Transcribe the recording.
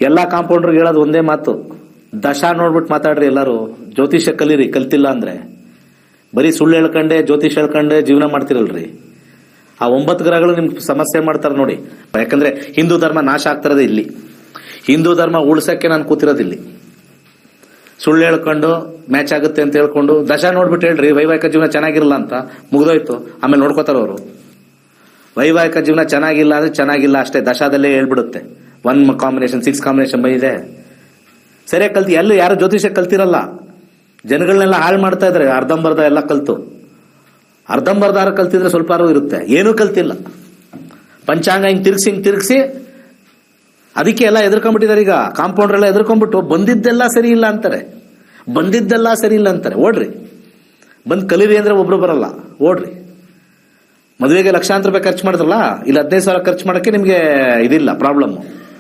ಎಲ್ಲಾ ಕಾಂಪೌಂಡರ್ಗೆ ಹೇಳೋದು ಒಂದೇ ಮಾತು, ದಶಾ ನೋಡ್ಬಿಟ್ಟು ಮಾತಾಡ್ರಿ ಎಲ್ಲರೂ. ಜ್ಯೋತಿಷ್ಯ ಕಲೀರಿ, ಕಲ್ತಿಲ್ಲ ಅಂದ್ರೆ. ಬರೀ ಸುಳ್ಳು ಹೇಳ್ಕೊಂಡೆ ಜ್ಯೋತಿಷ್ ಹೇಳ್ಕೊಂಡೆ ಜೀವನ ಮಾಡ್ತಿರಲ್ರಿ. ಆ 9 ಗ್ರಹಗಳು ನಿಮ್ಗೆ ಸಮಸ್ಯೆ ಮಾಡ್ತಾರೆ ನೋಡಿ. ಯಾಕಂದ್ರೆ ಹಿಂದೂ ಧರ್ಮ ನಾಶ ಆಗ್ತಿರೋದೇ ಇಲ್ಲಿ. ಹಿಂದೂ ಧರ್ಮ ಉಳ್ಸಕ್ಕೆ ನಾನು ಕೂತಿರೋದಿಲ್ಲಿ. ಸುಳ್ಳು ಹೇಳ್ಕೊಂಡು ಮ್ಯಾಚ್ ಆಗುತ್ತೆ ಅಂತ ಹೇಳ್ಕೊಂಡು ದಶಾ ನೋಡ್ಬಿಟ್ಟು ಹೇಳ್ರಿ ವೈವಾಹಿಕ ಜೀವನ ಚೆನ್ನಾಗಿರಲ್ಲ ಅಂತ, ಮುಗ್ದೋಯ್ತು. ಆಮೇಲೆ ನೋಡ್ಕೋತಾರ ಅವರು. ವೈವಾಹಿಕ ಜೀವನ ಚೆನ್ನಾಗಿಲ್ಲ ಅಂದ್ರೆ ಚೆನ್ನಾಗಿಲ್ಲ ಅಷ್ಟೇ, ದಶಾದಲ್ಲೇ ಹೇಳ್ಬಿಡುತ್ತೆ. 1 ಕಾಂಬಿನೇಷನ್ 6 ಕಾಂಬಿನೇಷನ್ ಬಂದಿದೆ. ಸರಿಯಾಗಿ ಕಲ್ತಿ ಎಲ್ಲೂ ಯಾರು ಜ್ಯೋತಿಷ್ಯ ಕಲ್ತಿರಲ್ಲ. ಜನಗಳನ್ನೆಲ್ಲ ಹಾಳು ಮಾಡ್ತಾ ಇದಾರೆ ಅರ್ಧಂಬರ್ಧ ಎಲ್ಲ ಕಲ್ತು. ಅರ್ಧಂಬರ್ಧಾರ ಕಲ್ತಿದ್ರೆ ಸ್ವಲ್ಪ ಇರುತ್ತೆ, ಏನೂ ಕಲ್ತಿಲ್ಲ. ಪಂಚಾಂಗ ಹಿಂಗ್ ತಿರ್ಗಿಸಿ ಅದಕ್ಕೆ ಎಲ್ಲ ಎದುರ್ಕೊಂಡ್ಬಿಟ್ಟಿದ್ದಾರೆ. ಈಗ ಕಾಂಪೌಂಡರ್ ಎಲ್ಲ ಎದುರ್ಕೊಂಡ್ಬಿಟ್ಟು ಬಂದಿದ್ದೆಲ್ಲ ಸರಿ ಇಲ್ಲ ಅಂತಾರೆ. ಓಡ್ರಿ, ಬಂದ್ ಕಲೀರಿ ಅಂದ್ರೆ ಒಬ್ರು ಬರಲ್ಲ, ಓಡ್ರಿ. ಮದುವೆಗೆ ಲಕ್ಷಾಂತರ ರೂಪಾಯಿ ಖರ್ಚು ಮಾಡಿದ್ರಲ್ಲ, ಇಲ್ಲಿ 15,000 ಖರ್ಚು ಮಾಡಕ್ಕೆ ನಿಮ್ಗೆ ಇದಿಲ್ಲ ಪ್ರಾಬ್ಲಮ್.